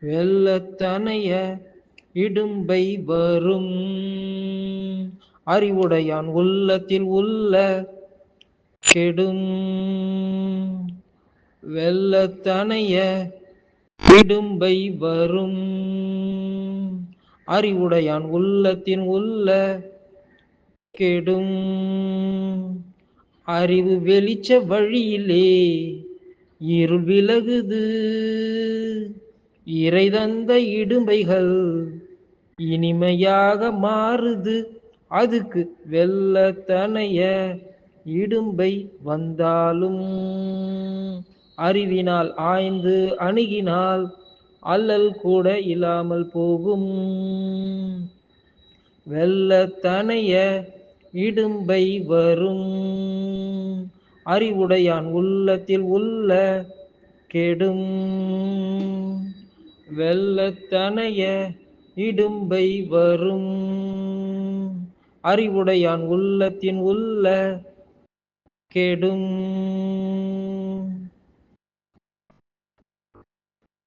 வெள்ளத்தனைய இடும்பை வரும். அறிவுடையான் உள்ளத்தில் உள்ள கெடும். வெள்ளத்தனைய இடும்பை வரும். அறிவுடையான் உள்ளத்தின் உள்ள கெடும். அறிவு வெளிச்ச வழியிலே இருள் விலகுது. இறை தந்த இடும்பைகள் இனிமையாக மாறுது. அதுக்கு வெள்ளத்தனைய இடும்பை வந்தாலும் அறிவினால் ஆய்ந்து அணுகினால் அல்லல் கூட இல்லாமல் போகும். வெள்ளத்தனைய இடும்பை வரும். அறிவுடையான் உள்ளத்தில் உள்ள கெடும். வெள்ளத்தனைய இடும்பை வரும். அறிவுடையான் உள்ளத்தின் உள்ள கெடும்.